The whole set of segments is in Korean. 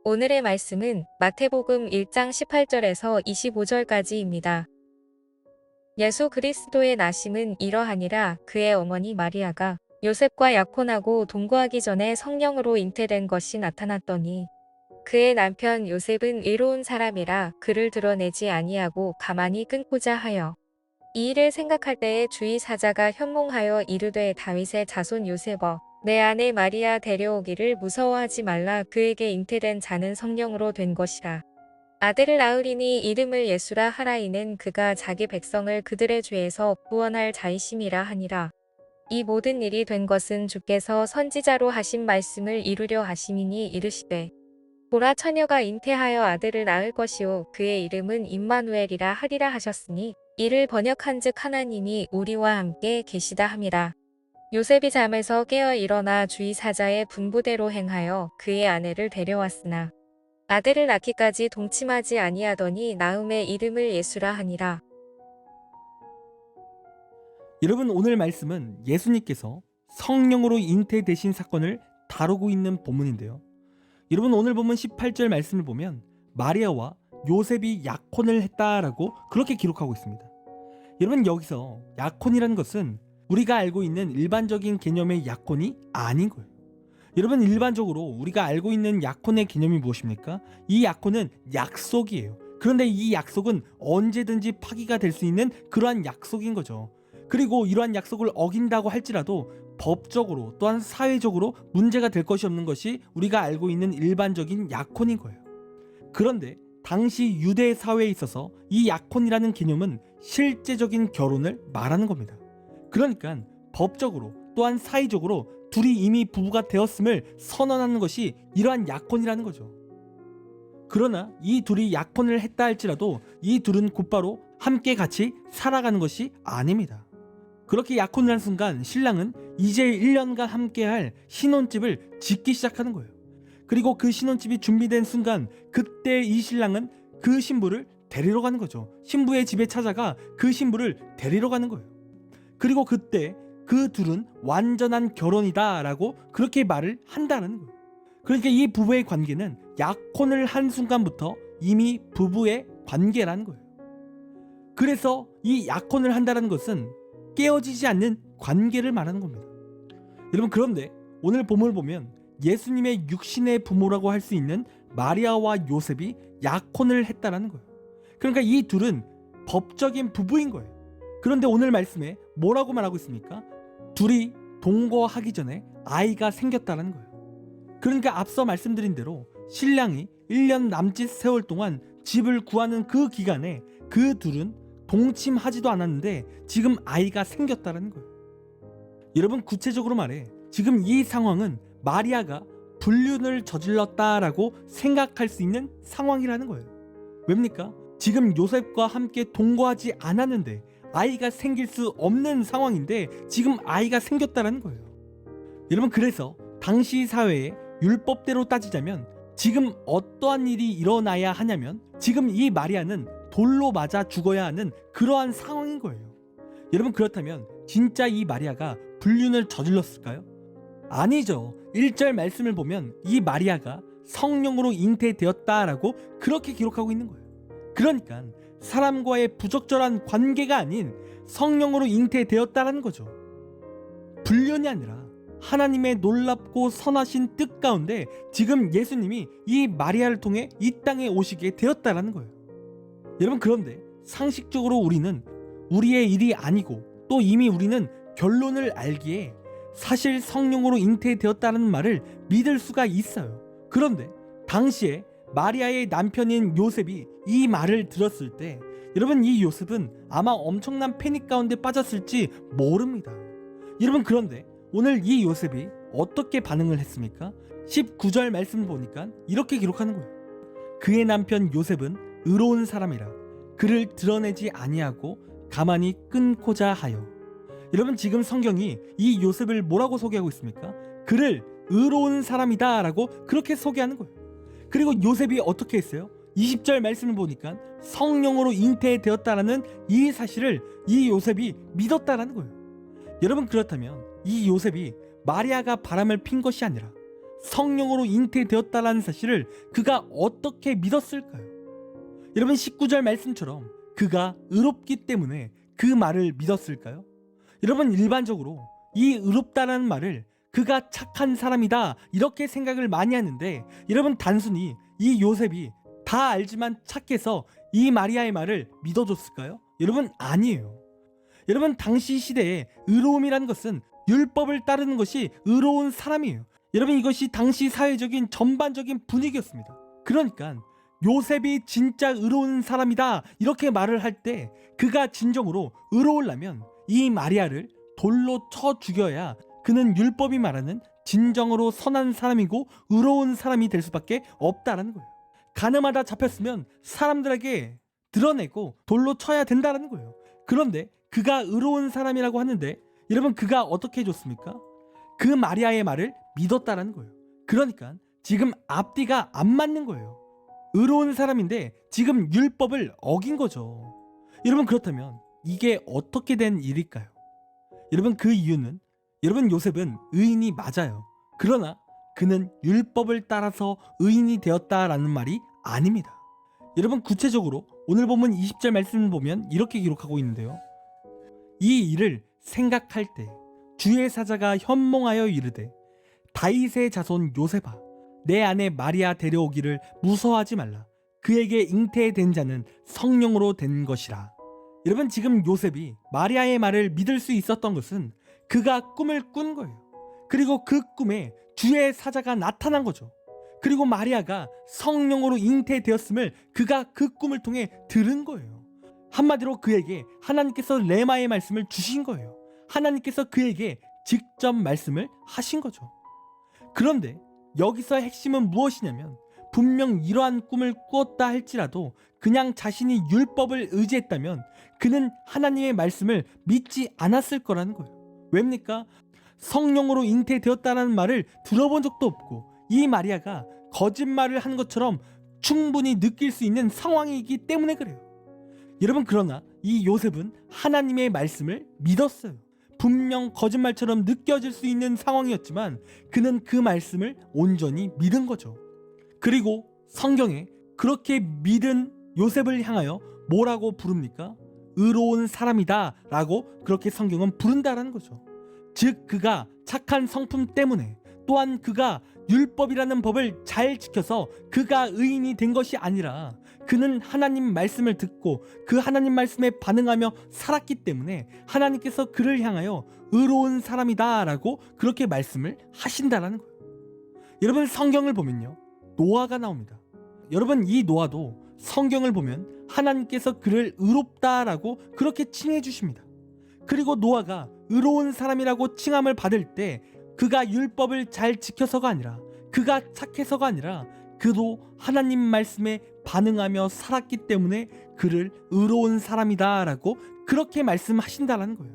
오늘의 말씀은 마태복음 1장 18절에서 25절까지입니다. 예수 그리스도의 나심은 이러하니라. 그의 어머니 마리아가 요셉과 약혼하고 동거하기 전에 성령으로 잉태된 것이 나타났더니 그의 남편 요셉은 의로운 사람이라 그를 드러내지 아니하고 가만히 끊고자 하여 이 일을 생각할 때에 주의 사자가 현몽하여 이르되 다윗의 자손 요셉아 내 아내 마리아 데려오기를 무서워하지 말라. 그에게 잉태된 자는 성령으로 된 것이라. 아들을 낳으리니 이름을 예수라 하라. 이는 그가 자기 백성을 그들의 죄에서 구원할 자이심이라 하니라. 이 모든 일이 된 것은 주께서 선지자로 하신 말씀을 이루려 하심이니 이르시되 보라 처녀가 잉태하여 아들을 낳을 것이요 그의 이름은 임마누엘이라 하리라 하셨으니 이를 번역한즉 하나님이 우리와 함께 계시다 함이라. 요셉이 잠에서 깨어 일어나 주의 사자의 분부대로 행하여 그의 아내를 데려왔으나 아들을 낳기까지 동침하지 아니하더니 낳음의 이름을 예수라 하니라. 여러분, 오늘 말씀은 예수님께서 성령으로 잉태되신 사건을 다루고 있는 본문인데요. 여러분, 오늘 본문 18절 말씀을 보면 마리아와 요셉이 약혼을 했다라고 그렇게 기록하고 있습니다. 여러분, 여기서 약혼이라는 것은 우리가 알고 있는 일반적인 개념의 약혼이 아닌 거예요. 여러분, 일반적으로 우리가 알고 있는 약혼의 개념이 무엇입니까? 이 약혼은 약속이에요. 그런데 이 약속은 언제든지 파기가 될 수 있는 그러한 약속인 거죠. 그리고 이러한 약속을 어긴다고 할지라도 법적으로 또한 사회적으로 문제가 될 것이 없는 것이 우리가 알고 있는 일반적인 약혼인 거예요. 그런데 당시 유대 사회에 있어서 이 약혼이라는 개념은 실제적인 결혼을 말하는 겁니다. 그러니까 법적으로 또한 사회적으로 둘이 이미 부부가 되었음을 선언하는 것이 이러한 약혼이라는 거죠. 그러나 이 둘이 약혼을 했다 할지라도 이 둘은 곧바로 함께 같이 살아가는 것이 아닙니다. 그렇게 약혼을 한 순간 신랑은 이제 1년간 함께할 신혼집을 짓기 시작하는 거예요. 그리고 그 신혼집이 준비된 순간 그때 이 신랑은 그 신부를 데리러 가는 거죠. 신부의 집에 찾아가 그 신부를 데리러 가는 거예요. 그리고 그때 그 둘은 완전한 결혼이다 라고 그렇게 말을 한다는 거예요. 그러니까 이 부부의 관계는 약혼을 한 순간부터 이미 부부의 관계라는 거예요. 그래서 이 약혼을 한다는 것은 깨어지지 않는 관계를 말하는 겁니다. 여러분, 그런데 오늘 본문을 보면 예수님의 육신의 부모라고 할 수 있는 마리아와 요셉이 약혼을 했다라는 거예요. 그러니까 이 둘은 법적인 부부인 거예요. 그런데 오늘 말씀에 뭐라고 말하고 있습니까? 둘이 동거하기 전에 아이가 생겼다는 거예요. 그러니까 앞서 말씀드린 대로 신랑이 1년 남짓 세월 동안 집을 구하는 그 기간에 그 둘은 동침하지도 않았는데 지금 아이가 생겼다는 거예요. 여러분, 구체적으로 말해 지금 이 상황은 마리아가 불륜을 저질렀다라고 생각할 수 있는 상황이라는 거예요. 왜입니까? 지금 요셉과 함께 동거하지 않았는데 아이가 생길 수 없는 상황인데 지금 아이가 생겼다는 거예요. 여러분, 그래서 당시 사회의 율법대로 따지자면 지금 어떠한 일이 일어나야 하냐면 지금 이 마리아는 돌로 맞아 죽어야 하는 그러한 상황인 거예요. 여러분, 그렇다면 진짜 이 마리아가 불륜을 저질렀을까요? 아니죠. 1절 말씀을 보면 이 마리아가 성령으로 잉태되었다라고 그렇게 기록하고 있는 거예요. 그러니까 사람과의 부적절한 관계가 아닌 성령으로 잉태되었다라는 거죠. 불륜이 아니라 하나님의 놀랍고 선하신 뜻 가운데 지금 예수님이 이 마리아를 통해 이 땅에 오시게 되었다라는 거예요. 여러분, 그런데 상식적으로 우리는 우리의 일이 아니고 또 이미 우리는 결론을 알기에 사실 성령으로 잉태되었다는 말을 믿을 수가 있어요. 그런데 당시에 마리아의 남편인 요셉이 이 말을 들었을 때 여러분, 이 요셉은 아마 엄청난 패닉 가운데 빠졌을지 모릅니다. 여러분, 그런데 오늘 이 요셉이 어떻게 반응을 했습니까? 19절 말씀을 보니까 이렇게 기록하는 거예요. 그의 남편 요셉은 의로운 사람이라 그를 드러내지 아니하고 가만히 끊고자 하여. 여러분, 지금 성경이 이 요셉을 뭐라고 소개하고 있습니까? 그를 의로운 사람이다 라고 그렇게 소개하는 거예요. 그리고 요셉이 어떻게 했어요? 20절 말씀을 보니까 성령으로 잉태되었다라는 이 사실을 이 요셉이 믿었다라는 거예요. 여러분, 그렇다면 이 요셉이 마리아가 바람을 핀 것이 아니라 성령으로 잉태되었다라는 사실을 그가 어떻게 믿었을까요? 여러분 19절 말씀처럼 그가 의롭기 때문에 그 말을 믿었을까요? 여러분 일반적으로 이 의롭다라는 말을 그가 착한 사람이다 이렇게 생각을 많이 하는데 여러분 단순히 이 요셉이 다 알지만 착해서 이 마리아의 말을 믿어줬을까요? 여러분 아니에요. 여러분 당시 시대에 의로움이라는 것은 율법을 따르는 것이 의로운 사람이에요. 여러분 이것이 당시 사회적인 전반적인 분위기였습니다. 그러니까 요셉이 진짜 의로운 사람이다 이렇게 말을 할 때 그가 진정으로 의로우려면 이 마리아를 돌로 쳐 죽여야 그는 율법이 말하는 진정으로 선한 사람이고 의로운 사람이 될 수밖에 없다라는 거예요. 가늠하다 잡혔으면 사람들에게 드러내고 돌로 쳐야 된다라는 거예요. 그런데 그가 의로운 사람이라고 하는데 여러분 그가 어떻게 해줬습니까? 그 마리아의 말을 믿었다라는 거예요. 그러니까 지금 앞뒤가 안 맞는 거예요. 의로운 사람인데 지금 율법을 어긴 거죠. 여러분 그렇다면 이게 어떻게 된 일일까요? 여러분 그 이유는 여러분 요셉은 의인이 맞아요. 그러나 그는 율법을 따라서 의인이 되었다라는 말이 아닙니다. 여러분 구체적으로 오늘 본문 20절 말씀을 보면 이렇게 기록하고 있는데요. 이 일을 생각할 때 주의 사자가 현몽하여 이르되 다윗의 자손 요셉아 내 아내 마리아 데려오기를 무서워하지 말라. 그에게 잉태된 자는 성령으로 된 것이라. 여러분 지금 요셉이 마리아의 말을 믿을 수 있었던 것은 그가 꿈을 꾼 거예요. 그리고 그 꿈에 주의 사자가 나타난 거죠. 그리고 마리아가 성령으로 잉태되었음을 그가 그 꿈을 통해 들은 거예요. 한마디로 그에게 하나님께서 레마의 말씀을 주신 거예요. 하나님께서 그에게 직접 말씀을 하신 거죠. 그런데 여기서 핵심은 무엇이냐면 분명 이러한 꿈을 꾸었다 할지라도 그냥 자신이 율법을 의지했다면 그는 하나님의 말씀을 믿지 않았을 거라는 거예요. 왜입니까? 성령으로 잉태되었다는 말을 들어본 적도 없고 이 마리아가 거짓말을 한 것처럼 충분히 느낄 수 있는 상황이기 때문에 그래요. 여러분 그러나 이 요셉은 하나님의 말씀을 믿었어요. 분명 거짓말처럼 느껴질 수 있는 상황이었지만 그는 그 말씀을 온전히 믿은 거죠. 그리고 성경에 그렇게 믿은 요셉을 향하여 뭐라고 부릅니까? 의로운 사람이다 라고 그렇게 성경은 부른다라는 거죠. 즉 그가 착한 성품 때문에 또한 그가 율법이라는 법을 잘 지켜서 그가 의인이 된 것이 아니라 그는 하나님 말씀을 듣고 그 하나님 말씀에 반응하며 살았기 때문에 하나님께서 그를 향하여 의로운 사람이다 라고 그렇게 말씀을 하신다라는 거예요. 여러분 성경을 보면요 노아가 나옵니다. 여러분 이 노아도 성경을 보면 하나님께서 그를 의롭다라고 그렇게 칭해 주십니다. 그리고 노아가 의로운 사람이라고 칭함을 받을 때 그가 율법을 잘 지켜서가 아니라 그가 착해서가 아니라 그도 하나님 말씀에 반응하며 살았기 때문에 그를 의로운 사람이다 라고 그렇게 말씀하신다라는 거예요.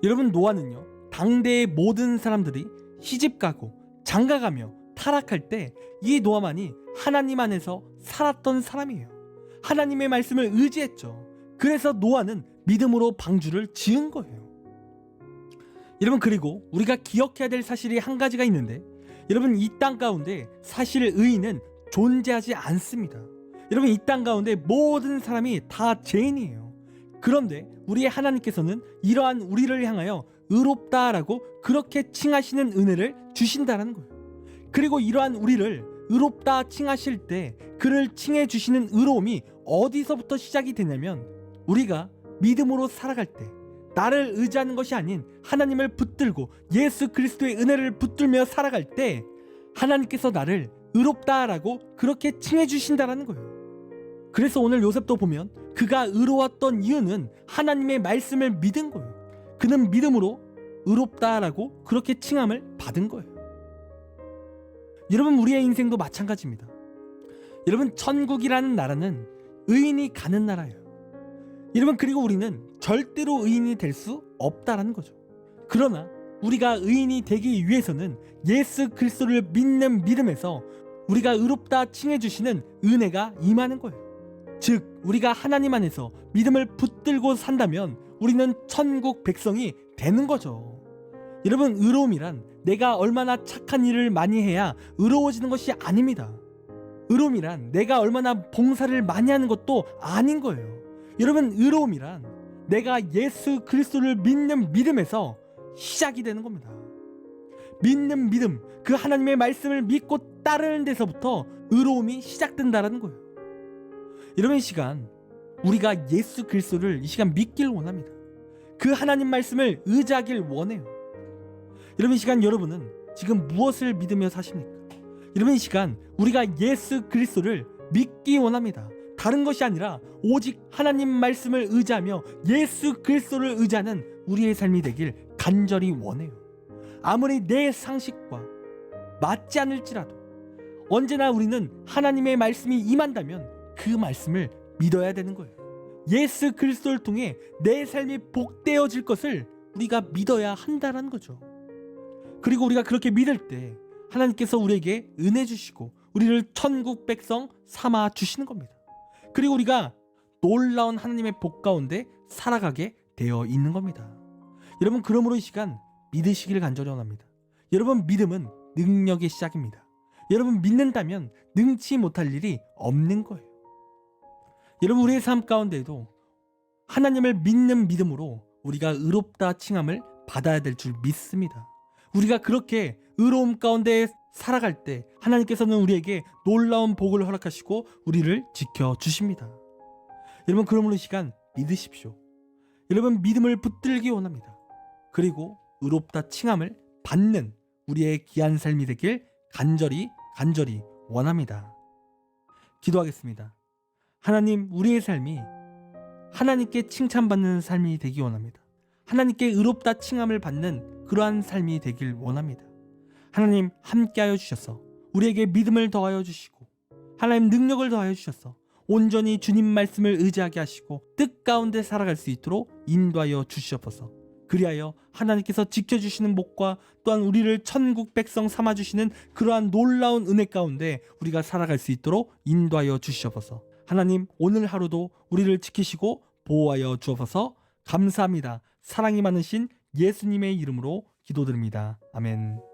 여러분 노아는요 당대의 모든 사람들이 시집가고 장가가며 타락할 때 이 노아만이 하나님 안에서 살았던 사람이에요. 하나님의 말씀을 의지했죠. 그래서 노아는 믿음으로 방주를 지은 거예요. 여러분 그리고 우리가 기억해야 될 사실이 한 가지가 있는데 여러분 이 땅 가운데 사실 의인은 존재하지 않습니다. 여러분 이 땅 가운데 모든 사람이 다 죄인이에요. 그런데 우리의 하나님께서는 이러한 우리를 향하여 의롭다라고 그렇게 칭하시는 은혜를 주신다라는 거예요. 그리고 이러한 우리를 의롭다 칭하실 때 그를 칭해 주시는 의로움이 어디서부터 시작이 되냐면 우리가 믿음으로 살아갈 때 나를 의지하는 것이 아닌 하나님을 붙들고 예수 그리스도의 은혜를 붙들며 살아갈 때 하나님께서 나를 의롭다라고 그렇게 칭해 주신다라는 거예요. 그래서 오늘 요셉도 보면 그가 의로웠던 이유는 하나님의 말씀을 믿은 거예요. 그는 믿음으로 의롭다라고 그렇게 칭함을 받은 거예요. 여러분 우리의 인생도 마찬가지입니다. 여러분 천국이라는 나라는 의인이 가는 나라예요. 여러분 그리고 우리는 절대로 의인이 될 수 없다라는 거죠. 그러나 우리가 의인이 되기 위해서는 예수 그리스도를 믿는 믿음에서 우리가 의롭다 칭해 주시는 은혜가 임하는 거예요. 즉 우리가 하나님 안에서 믿음을 붙들고 산다면 우리는 천국 백성이 되는 거죠. 여러분 의로움이란 내가 얼마나 착한 일을 많이 해야 의로워지는 것이 아닙니다. 의로움이란 내가 얼마나 봉사를 많이 하는 것도 아닌 거예요. 여러분, 의로움이란 내가 예수 그리스도를 믿는 믿음에서 시작이 되는 겁니다. 믿는 믿음, 그 하나님의 말씀을 믿고 따르는 데서부터 의로움이 시작된다라는 거예요. 여러분, 이 시간 우리가 예수 그리스도를 이 시간 믿길 원합니다. 그 하나님 말씀을 의지하길 원해요. 여러분, 이 시간 여러분은 지금 무엇을 믿으며 사십니까? 여러분, 이 시간 우리가 예수 그리스도를 믿기 원합니다. 다른 것이 아니라 오직 하나님 말씀을 의지하며 예수 그리스도를 의지하는 우리의 삶이 되길 간절히 원해요. 아무리 내 상식과 맞지 않을지라도 언제나 우리는 하나님의 말씀이 임한다면 그 말씀을 믿어야 되는 거예요. 예수 그리스도를 통해 내 삶이 복되어질 것을 우리가 믿어야 한다는 거죠. 그리고 우리가 그렇게 믿을 때 하나님께서 우리에게 은혜 주시고 우리를 천국 백성 삼아 주시는 겁니다. 그리고 우리가 놀라운 하나님의 복 가운데 살아가게 되어 있는 겁니다. 여러분, 그러므로 이 시간 믿으시길 간절히 원합니다. 여러분, 믿음은 능력의 시작입니다. 여러분, 믿는다면 능치 못할 일이 없는 거예요. 여러분, 우리의 삶 가운데에도 하나님을 믿는 믿음으로 우리가 의롭다 칭함을 받아야 될 줄 믿습니다. 우리가 그렇게 의로움 가운데 살아갈 때 하나님께서는 우리에게 놀라운 복을 허락하시고 우리를 지켜주십니다. 여러분, 그러므로 이 시간 믿으십시오. 여러분, 믿음을 붙들기 원합니다. 그리고 의롭다 칭함을 받는 우리의 귀한 삶이 되길 간절히 원합니다. 기도하겠습니다. 하나님, 우리의 삶이 하나님께 칭찬받는 삶이 되기 원합니다. 하나님께 의롭다 칭함을 받는 그러한 삶이 되길 원합니다. 하나님, 함께하여 주셔서 우리에게 믿음을 더하여 주시고 하나님 능력을 더하여 주셔서 온전히 주님 말씀을 의지하게 하시고 뜻 가운데 살아갈 수 있도록 인도하여 주시옵소서. 그리하여 하나님께서 지켜주시는 복과 또한 우리를 천국 백성 삼아주시는 그러한 놀라운 은혜 가운데 우리가 살아갈 수 있도록 인도하여 주시옵소서. 하나님, 오늘 하루도 우리를 지키시고 보호하여 주옵소서. 감사합니다. 사랑이 많으신 예수님의 이름으로 기도드립니다. 아멘.